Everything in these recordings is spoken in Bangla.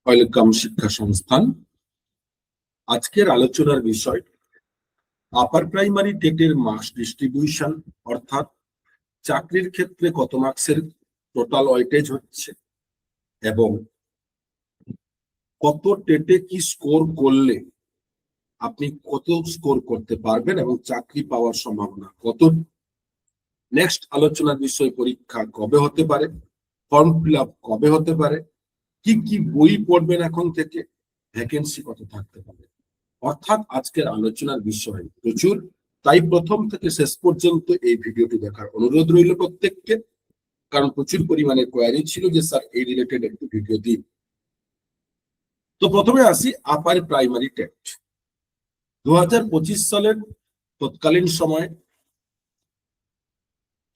ওয়েলকাম শিক্ষা সংস্থান। আজকের আলোচনার বিষয় আপার প্রাইমারি টেটের মার্কস ডিস্ট্রিবিউশন, অর্থাৎ চাকরির ক্ষেত্রে কত মার্কসের টোটাল ওয়েটেজ হচ্ছে এবং কত টেটে কি স্কোর করলে আপনি কত স্কোর করতে পারবেন এবং চাকরি পাওয়ার সম্ভাবনা কত। নেক্সট আলোচনার বিষয় পরীক্ষা কবে হতে পারে, ফর্ম ফিল আপ কবে হতে পারে, কি কি বই পড়বেন এখন থেকে, ভ্যাকেন্সি কত থাকতে পারে। অর্থাৎ আজকের আলোচনার বিষয় প্রচুর, তাই প্রথম থেকে শেষ পর্যন্ত এই ভিডিওটি দেখার অনুরোধ রইল প্রত্যেককে, কারণ প্রচুর পরিমাণে কোয়ারি ছিল যে স্যার এই রিলেটেড একটু ভিডিও দিন। তো প্রথমে আসি আপার প্রাইমারি টেট। 2025 সালের তৎকালীন সময়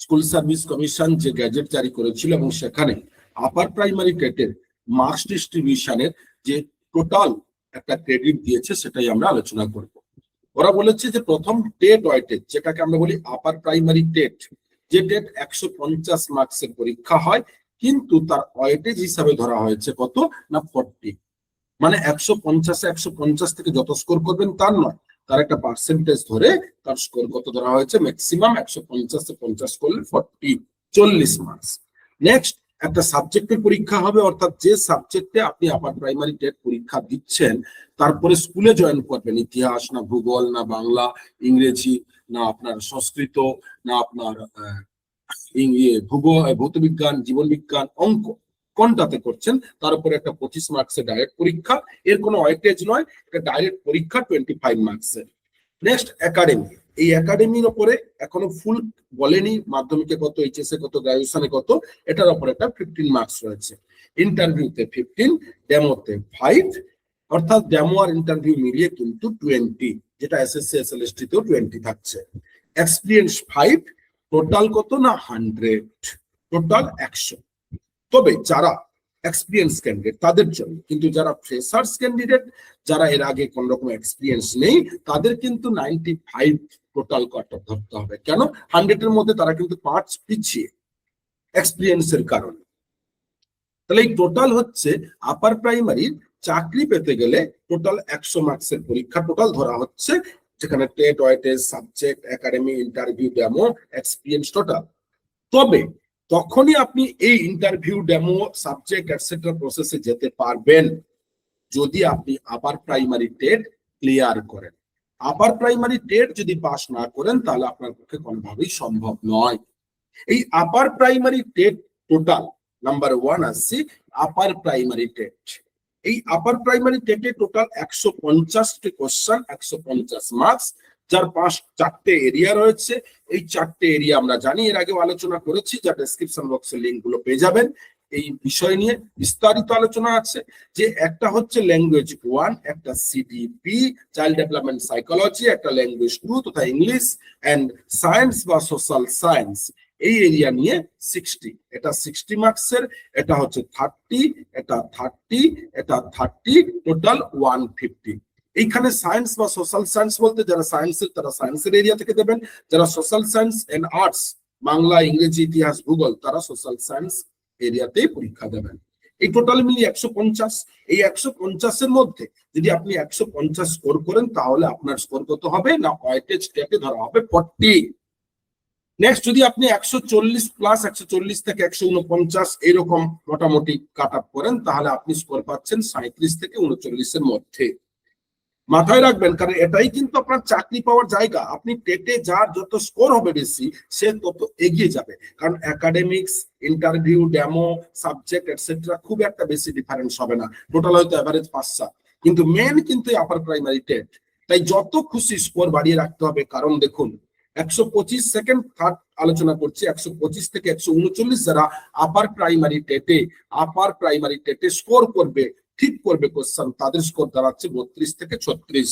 স্কুল সার্ভিস কমিশন যে গ্যাজেট জারি করেছিল এবং সেখানে আপার প্রাইমারি টেটের মার্কস ডিস্ট্রিবিউশনের যে টোটাল একটা ক্রেডিট দিয়েছে সেটাই আমরা আলোচনা করব। ওরা বলেছে যে প্রথম টেট ওয়েটেজ, যেটাকে আমরা বলি আপার প্রাইমারি টেট, যে টেট 150 মার্কসের পরীক্ষা হয়, কিন্তু তার ওয়েটেজ হিসাবে ধরা হয়েছে কত না 40। মানে 150 থেকে যত স্কোর করবেন তার নয়, তার একটা পার্সেন্টেজ ধরে তার স্কোর কত ধরা হয়েছে, ম্যাক্সিমাম 150 করলে 40 মার্কস। নেক্সট একটা সাবজেক্টের পরীক্ষা হবে, অর্থাৎ যে সাবজেক্টে আপনি আপার প্রাইমারি টেট পরীক্ষা দিচ্ছেন তারপরে স্কুলে জয়েন করবেন, ইতিহাস না ভূগোল না বাংলা ইংরেজি না আপনার সংস্কৃত না আপনার ভৌতবিজ্ঞান জীবন বিজ্ঞান অঙ্ক, কোনটাতে করছেন তার উপরে একটা 25 মার্কসের ডাইরেক্ট পরীক্ষা, এর কোনো ওয়েটেজ নয়, এটা ডাইরেক্ট পরীক্ষা 25 মার্কসের। নেক্সট একাডেমি, এই একাডেমির উপরে এখনো ফুল বলেনি মাধ্যমিকে কত, এইচএসএ কত, গ্রাজুয়েশনে কত, এটার উপরে একটা 15 মার্কস রয়েছে। ইন্টারভিউতে 15, ডেমোতে 5, অর্থাৎ ডেমো আর ইন্টারভিউ মিলিয়ে কিন্তু 20, যেটা এসএসসি এসএলএসটি তেও 20 থাকছে। এক্সপিরিয়েন্স 5, টোটাল কত না 100, টোটাল 100। তবে যারা এক্সপিরিয়েন্স ক্যান্ডিডেট তাদের জন্য, কিন্তু যারা ফ্রেশার্স ক্যান্ডিডেট, যারা এর আগে কোন রকম এক্সপিরিয়েন্স নেই, তাদের কিন্তু 95 টোটাল কাট অফ ধরতে হবে। কেন? 100 এর মধ্যে তারা কিন্তু 5 পিছিয়ে এক্সপিরিয়েন্সের কারণে। তাহলে এই টোটাল হচ্ছে আপার প্রাইমারির চাকরি পেতে গেলে টোটাল 100 মার্কসের পরীক্ষা টোটাল ধরা হচ্ছে, যেখানে TET weightage subject academy interview demo experience total. তবে তখনই আপনি এই ইন্টারভিউ ডেমো সাবজেক্ট এটসেট্রা প্রসেসে যেতে পারবেন যদি আপনি আপার প্রাইমারি টেট ক্লিয়ার করেন। আপার প্রাইমারি টেট যদি পাস না করেন তাহলে আপনার পক্ষে কোনোভাবেই সম্ভব নয়। এই upper primary TET total number 1 আসছে আপার প্রাইমারি টেট। এই আপার প্রাইমারি টেটে টোটাল 150টি কোশ্চেন, 150 মার্কস, যার 4টে এরিয়া রয়েছে। এই 4টে এরিয়া আমরা জানি, এর আগে আলোচনা করেছি, যা ডেসক্রিপশন বক্সে লিংক গুলো পেয়ে যাবেন। এই বিষয় নিয়ে বিস্তারিত আলোচনা আছে, যে একটা হচ্ছে ল্যাঙ্গুয়েজ 1, একটা সিডিপি চাইল্ড ডেভেলপমেন্ট সাইকোলজি, একটা ল্যাঙ্গুয়েজ 2 তথা ইংলিশ, এন্ড সায়েন্স বা সোশ্যাল সায়েন্স। এই এরিয়া নিয়ে 60, এটা 60 মার্কসের, এটা হচ্ছে 30, এটা 30, এটা 30, টোটাল 150। এইখানে সায়েন্স বা সোশ্যাল সায়েন্স বলতে যারা সায়েন্সের তারা সায়েন্সের এরিয়া থেকে দেবেন, যারা social science and arts Bangla ইংরেজি ইতিহাস ভূগোল তারা সোশ্যাল সায়েন্স এরিয়াতেই পরীক্ষা দেবেন। এই টোটাল মিলিয়ে 150। এই 150 এর মধ্যে যদি আপনি 150 স্কোর করেন তাহলে আপনার স্কোর কত হবে না ওয়েটেজ টেটে ধরা হবে 40। নেক্সট যদি আপনি 140 প্লাস 140 থেকে 149 এরকম মোটামুটি কাট আপ করেন তাহলে আপনি স্কোর পাচ্ছেন 37 থেকে 39 এর মধ্যে। মাথায় রাখবেন, কারণ এটাই কিন্তু আপনার চাকরি পাওয়ার জায়গা। আপনি টেটে যার যত স্কোর হবে বেশি সে তত এগিয়ে যাবে, কারণ academics interview demo subject etcetera খুব একটা বেশি ডিফারেন্স হবে না, টোটাল হয়তো এভারেজ 5-7, কিন্তু মেন কিন্তু আপার প্রাইমারি টেট। তাই যত খুশি স্কোর বাড়িয়ে রাখতে হবে, কারণ দেখুন 125 সেকেন্ড থার্ড আলোচনা করছি, 125 থেকে 139 যারা আপার প্রাইমারি টেটে স্কোর করবে, ঠিক করবে কোশ্চেন, তাদের স্কোর দাঁড়াচ্ছে 32 থেকে 36।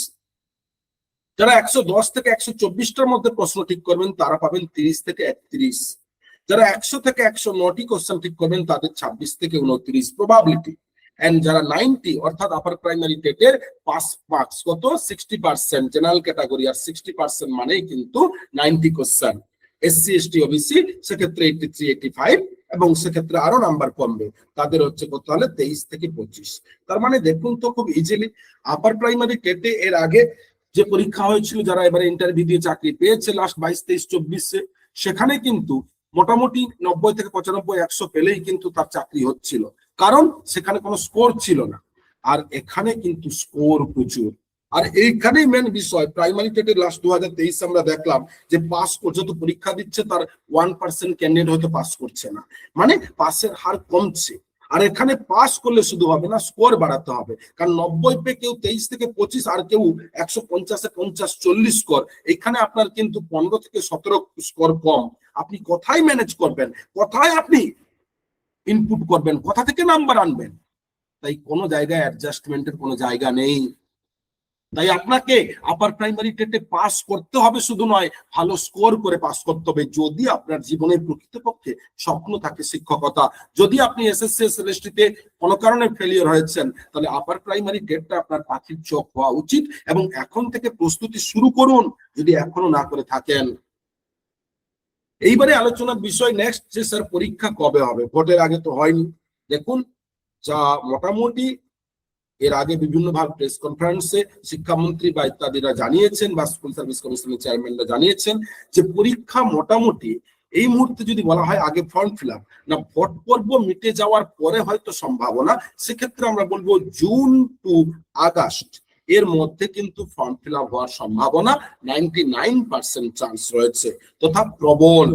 যারা 110 থেকে 124টার মধ্যে প্রশ্ন ঠিক করবেন তারা পাবেন 30 থেকে 31। যারা 100 থেকে 109টি কোশ্চেন ঠিক করবেন তাদের 26 থেকে 29 প্রবাবিলিটি। এন্ড যারা 90 অর্থাৎ আপার প্রাইমারি টেটের পাস মার্কস কত 60%, জেনারেল ক্যাটাগরি, আর 60% মানেই কিন্তু 90 কোশ্চেন। SC ST OBC সেক্ষেত্রে 83 85, এবং সেক্ষেত্রে আরো নাম্বার কমবে, তাদের হচ্ছে কত হলে 23 থেকে 25। তার মানে দেখুন তো খুব ইজিলি আপার প্রাইমারি টেটে এর আগে যে পরীক্ষা হয়েছিল, যারা এবারে ইন্টারভিউ দিয়ে চাকরি পেয়েছে লাস্ট 22 23 24-এ, সেখানে কিন্তু মোটামুটি 90 থেকে 95 100 পেলেই কিন্তু তার চাকরি হচ্ছিল, কারণ সেখানে কোনো স্কোর ছিল না। আর এখানে কিন্তু স্কোর প্রচুর। আর এইখানেই মেন বিষয়, প্রাইমারি টেটের লাস্ট 2023 আমরা দেখলাম যে পাস যত পরীক্ষা দিচ্ছে তার 1% ক্যান্ডিডেট হয়তো পাস করছে না, মানে পাসের হার কমছে। আর এখানে পাস করলে শুধু হবে না, স্কোর বাড়াতে হবে, কারণ 90 পে কেউ 23 থেকে 25, আর কেউ 150-এ 50 40 স্কোর। এখানে আপনার কিন্তু 15 থেকে 17 স্কোর কম। আপনি কোথায় ম্যানেজ করবেন, কোথায় আপনি ইনপুট করবেন, কোথা থেকে নাম্বার আনবেন? তাই কোনো জায়গায় অ্যাডজাস্টমেন্টের কোনো জায়গা নেই। তাই আপনাকে আপার প্রাইমারি টেটে পাস করতে হবে শুধু নয়, ভালো স্কোর করে পাস করতে হবে। যদি আপনার জীবনের প্রকৃতপক্ষে স্বপ্ন থাকে শিক্ষকতা, যদি আপনি SSC SLST তে কোনো কারণে ফেলিয়ার হয়েছেন, তাহলে আপার প্রাইমারি টেটটা আপনার পাখির চোখ হওয়া উচিত, এবং এখন থেকে প্রস্তুতি শুরু করুন যদি এখনো না করে থাকেন। এইবারে আলোচনার বিষয় নেক্সট, যে স্যার পরীক্ষা কবে হবে, ভোটের আগে তো হয়নি। দেখুন, যা মোটামুটি এর আগে বিভিন্ন ভাবে প্রেস কনফারেন্সে শিক্ষামন্ত্রী বা ইত্যাদিরা জানিয়েছেন, বা স্কুল সার্ভিস কমিশনের চেয়ারম্যানরা জানিয়েছেন যে পরীক্ষা মোটামুটি এই মুহূর্তে যদি বলা হয় আগে ফর্ম ফিল আপ না, ভোট পর্ব মিটে যাওয়ার পরে হয়তো সম্ভাবনা, সেক্ষেত্রে আমরা বলবো জুন টু আগস্ট এর মধ্যে কিন্তু ফর্ম ফিল আপ হওয়ার সম্ভাবনা 99% চান্স রয়েছে, তথা প্রবল।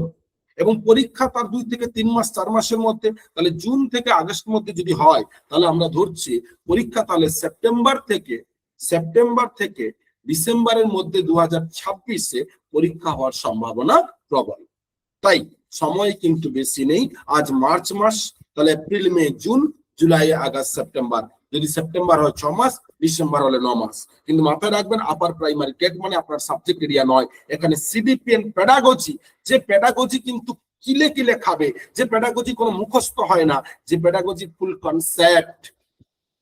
এবং পরীক্ষা তার 2 থেকে 3 মাস 4 মাসের মধ্যে, তাহলে জুন থেকে আগস্টের মধ্যে যদি হয়, তাহলে আমরা ধরছি পরীক্ষা তাহলে সেপ্টেম্বর থেকে ডিসেম্বরের মধ্যে 2026-এ পরীক্ষা হওয়ার সম্ভাবনা প্রবল। তাই সময় কিন্তু বেশি নেই। আজ মার্চ মাস, তাহলে April May June July August September, যদি সেপ্টেম্বর হয় 6 মাস, ডিসেম্বর হলে 9 মাস। কিন্তু মাথায় রাখবেন আপার প্রাইমারি টেট মানে আপনার সাবজেক্ট এরিয়া নয়, এখানে সিডিপি এন্ড পেডাগজি, যে পেডাগজি কিন্তু কিলে কিলে খাবে, যে পেডাগজি কোনো মুখস্থ হয় না, যে পেডাগজি ফুল কনসেপ্ট।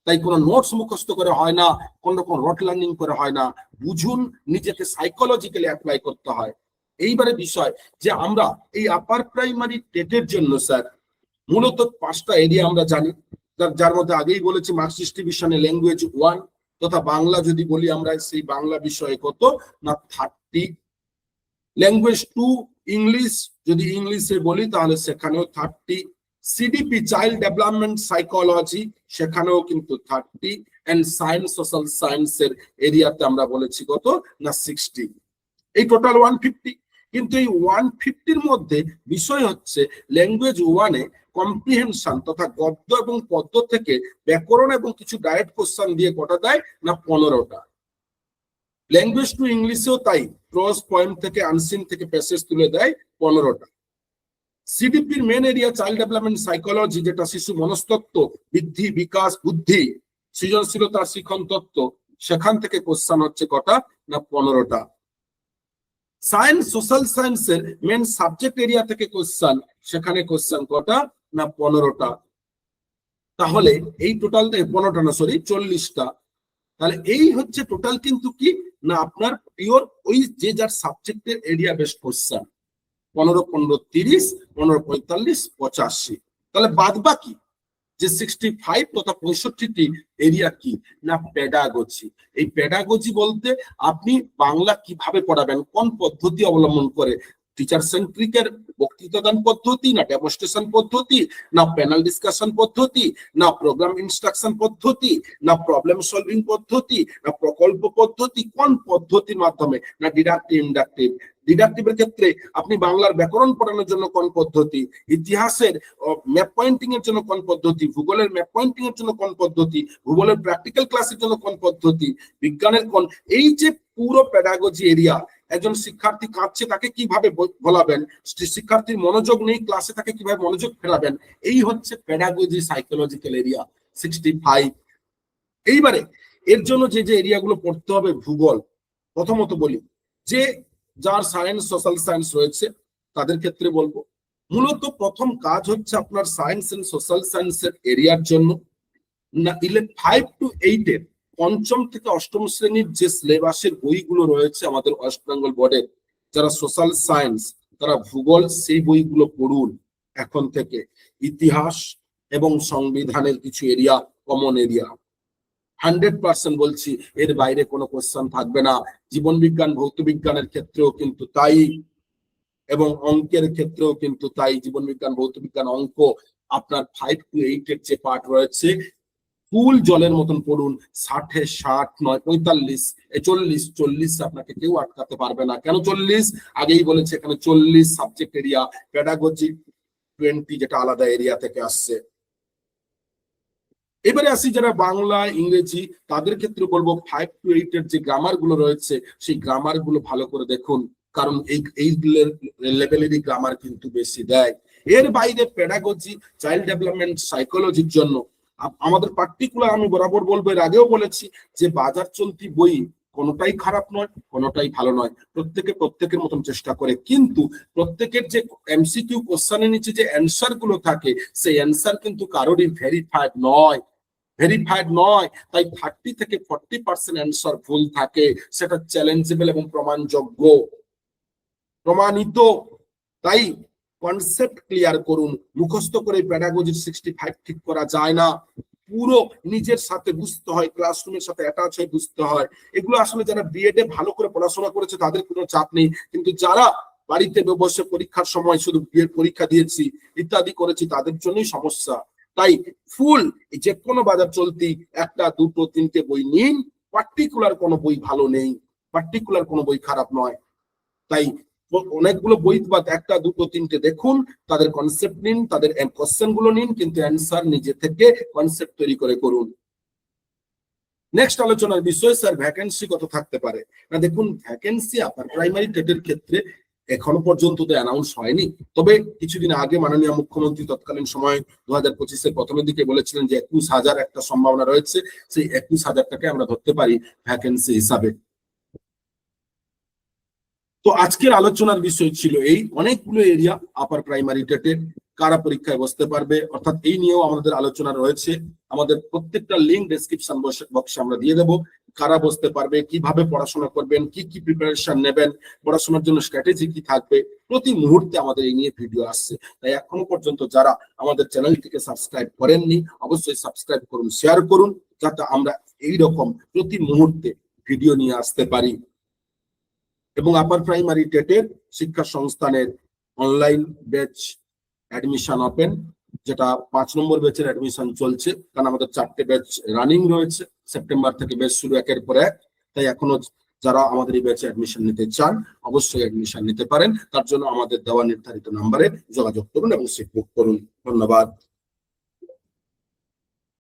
তাই কোনো নোটস মুখস্থ করে হয় না, কোন রকম রট লার্নিং করে হয় না, বুঝুন, নিজেকে সাইকোলজিক্যালি অ্যাপ্লাই করতে হয়। এইবারে বিষয় যে আমরা এই আপার প্রাইমারি টেটের জন্য স্যার মূলত 5টা এরিয়া আমরা জানি, যার মধ্যে আগেই বলেছি মার্কস ডিস্ট্রিবিউশনে ল্যাঙ্গুয়েজ 1, তথা বাংলা যদি বলি আমরা, সেই বাংলা বিষয়ে কত না 30, ল্যাঙ্গুয়েজ 2 ইংলিশ, যদি ইংলিশে বলি তাহলে সেখানেও 30, সিডিপি চাইল্ড ডেভেলপমেন্ট সাইকোলজি সেখানেও কিন্তু 30, এন্ড সায়েন্স সোশ্যাল সায়েন্সের এরিয়াতে আমরা বলেছি কত না 60, এই টোটাল 150। কিন্তু এই 150-র মধ্যে বিষয় হচ্ছে ল্যাঙ্গুয়েজ 1-এ কম্প্রিহেনশন তথা গদ্য এবং পদ্য থেকে ব্যাকরণ এবং কিছু ডাইরেক্ট কোশ্চেন দিয়ে কটা দেয় না 15টা। ল্যাঙ্গুয়েজ 2 ইংলিশেও তাই, প্রোজ পয়েম থেকে আনসিন থেকে প্যাসেজ তুলে দেয় 15টা। সিডিপির main area child development psychology, যেটা শিশু মনস্তত্ত্ব, বৃদ্ধি বিকাশ বুদ্ধি সৃজনশীলতার শিখন তত্ত্ব, সেখান থেকে কোশ্চেন হচ্ছে কটা না 15টা। সায়েন্স সোশ্যাল সায়েন্সের মেন সাবজেক্ট এরিয়া থেকে কোশ্চেন, সেখানে কোশ্চেন কটা না 15টা। তাহলে এই টোটাল 15টা না, সরি 40টা। তাহলে এই হচ্ছে টোটাল কিন্তু কি না আপনার পিওর ওই যে যার সাবজেক্টের এরিয়া বেস্ট কোশ্চেন, 15 15 30, 15 45 85। তাহলে বাদ বাকি যে 65 তথা 65টি এরিয়া কি না পেডাগজি। এই পেডাগজি বলতে আপনি বাংলা কিভাবে পড়াবেন, কোন পদ্ধতি অবলম্বন করে, টিচার সেন্ট্রিকের বক্তৃতাদান পদ্ধতি, না ডেমনস্ট্রেশন পদ্ধতি, না প্যানেল ডিসকাশন পদ্ধতি, না প্রোগ্রাম ইনস্ট্রাকশন পদ্ধতি, না প্রবলেম সলভিং পদ্ধতি, না প্রকল্প পদ্ধতি, কোন পদ্ধতির মাধ্যমে, না ডিডাক্টিভ ইন্ডাক্টিভ। ডিডাক্টিভের ক্ষেত্রে আপনি বাংলার ব্যাকরণ পড়ানোর জন্য কোন পদ্ধতি, ইতিহাসের ম্যাপ পয়েন্টিং এর জন্য কোন পদ্ধতি, ভূগোলের ম্যাপ পয়েন্টিং এর জন্য কোন পদ্ধতি, ভূগোলের প্র্যাকটিক্যাল ক্লাসের জন্য কোন পদ্ধতি, বিজ্ঞানের কোন, এই যে পুরো পেডাগজি এরিয়া, একজন শিক্ষার্থী কাঁদছে তাকে কিভাবে বলাবেন, শিক্ষার্থীর মনোযোগ নেই ক্লাসে তাকে কিভাবে মনোযোগ ফেরাবেন, এই হচ্ছে পেডাগজি সাইকোলজিক্যাল এরিয়া 65। এইবারে এর জন্য যে যে এরিয়াগুলো পড়তে হবে, ভূগোল প্রথমত বলি, যে যার সায়েন্স সোশ্যাল সায়েন্স রয়েছে তাদের ক্ষেত্রে বলবো মূলত প্রথম কাজ হচ্ছে আপনার সায়েন্স এন্ড সোশ্যাল সায়েন্সের এরিয়ার জন্য না 5 to 8 এর 5ম থেকে 8ম শ্রেণীর যে সিলেবাসের বইগুলো রয়েছে আমাদের ওয়েস্ট বেঙ্গল বোর্ডে, যারা সোশ্যাল সায়েন্স তারা ভূগোল সেই বইগুলো পড়ুন এখন থেকে। ইতিহাস এবং সংবিধানের কিছু এরিয়া কমন এরিয়া, 100% বলছি, এর বাইরে কোনো কোশ্চেন থাকবে না। জীবন বিজ্ঞান ভৌত বিজ্ঞানের ক্ষেত্রেও কিন্তু তাই, এবং অঙ্কের ক্ষেত্রেও কিন্তু তাই। জীবন বিজ্ঞান ভৌত বিজ্ঞান অঙ্ক আপনার 5 to 8 এর যে পার্ট রয়েছে ফুল জলের মতন পড়ুন। 60-এ 60 নয় 45, 40, 40 আপনাকে কেউ আটকাতে পারবে না। কেন 40? আগেই বলেছে এখানে 40 সাবজেক্ট এরিয়া, পেডাগজি 20 যেটা আলাদা এরিয়া থেকে আসছে। এবারে আসি যারা বাংলা ইংরেজি, তাদের ক্ষেত্রে বলবো 5 to 8 এর যে গ্রামার গুলো রয়েছে সেই গ্রামার গুলো ভালো করে দেখুন, কারণ এই লেভেলেরই গ্রামার কিন্তু বেশি দেয়। এর বাইরে পেডাগজি, চাইল্ড ডেভেলপমেন্ট, সাইকোলজির জন্য আমাদের পার্টিকুলার, আমি বরাবর বলবো, এর আগেও বলেছি যে বাজার চলতি বই কোনোটাই খারাপ নয়, কোনোটাই ভালো নয়, প্রত্যেকের মতন চেষ্টা করে, কিন্তু প্রত্যেকের যে এমসিকিউ কোশ্চেনের নিচে যে অ্যান্সার গুলো থাকে সেই অ্যান্সার কিন্তু কারোরই ভেরিফাইড নয়। তাই 30 থেকে 40% অ্যান্সার ভুল থাকে, সেটা চ্যালেঞ্জেবল এবং প্রমাণযোগ্য, প্রমাণিত। তাই কনসেপ্ট ক্লিয়ার করুন। মুখস্থ করে পেডাগজির 65 ঠিক করা যায় না, পুরো নিজের সাথে বুঝতে হয়, ক্লাসরুমের সাথে অ্যাটাচ হয়ে বুঝতে হয়। এগুলো আসলে যারা বিএডে ভালো করে পড়াশোনা করেছে তাদের কোনো চাপ নেই, কিন্তু যারা বাড়িতে বসে পরীক্ষার সময় শুধু বিএড পরীক্ষা দিয়েছি ইত্যাদি করেছি তাদের জন্যই সমস্যা। তাই ফুল যে কোনো বাজার চলতি 1টা 2টো 3টে বই নিন, পার্টিকুলার কোনো বই ভালো নেই, পার্টিকুলার কোনো বই খারাপ নয়। তাই অনেকগুলো বই বা 1টা 2টো 3টে দেখুন, তাদের কনসেপ্ট নিন, তাদের কোশ্চেন গুলো নিন, কিন্তু অ্যান্সার নিজে থেকে কনসেপ্ট তৈরি করে করুন। নেক্সট আলোচনার বিষয় স্যার ভ্যাকেন্সি কত থাকতে পারে। না দেখুন, ভ্যাকেন্সি আপার প্রাইমারি টেটের ক্ষেত্রে এখনো পর্যন্ত তো অ্যানাউন্স হয়নি, তবে কিছুদিন আগে মাননীয় মুখ্যমন্ত্রী তৎকালীন সময় 2025-এর প্রথমের দিকে বলেছিলেন যে 21,000 একটা সম্ভাবনা রয়েছে, সেই 21,000টাকে আমরা ধরতে পারি ভ্যাকেন্সি হিসাবে। তো আজকের আলোচনার বিষয় ছিল এই, অনেকগুলো এরিয়া আপার প্রাইমারি টেটে কারা পরীক্ষায় বসতে পারবে, অর্থাৎ এই নিয়েও আমাদের আলোচনা রয়েছে। আমাদের প্রত্যেকটা লিঙ্ক ডেসক্রিপশন বক্সে আমরা দিয়ে দেবো, কারা বসতে পারবে, কিভাবে পড়াশোনা করবেন, কি কি প্রিপারেশন নেবেন, পড়াশোনার জন্য স্ট্র্যাটেজি কি থাকবে, প্রতি মুহূর্তে আমাদের এই নিয়ে ভিডিও আসছে। তাই এখনো পর্যন্ত যারা আমাদের চ্যানেলটিকে সাবস্ক্রাইব করেননি অবশ্যই সাবস্ক্রাইব করুন, শেয়ার করুন, যাতে আমরা এইরকম প্রতি মুহূর্তে ভিডিও নিয়ে আসতে পারি। এবং আপার প্রাইমারি টেটের শিক্ষা সংস্থানের অনলাইন ব্যাচ অ্যাডমিশন ওপেন, যেটা 5 নম্বর ব্যাচের অ্যাডমিশন চলছে, কারণ আমাদের 4টে ব্যাচ রানিং রয়েছে, সেপ্টেম্বর থেকে ব্যাচ শুরু একের পর এক। তাই এখনো যারা আমাদের এই ব্যাচে অ্যাডমিশন নিতে চান অবশ্যই অ্যাডমিশন নিতে পারেন, তার জন্য আমাদের দেওয়া নির্ধারিত নাম্বারে যোগাযোগ করুন এবং সিট বুক করুন। ধন্যবাদ।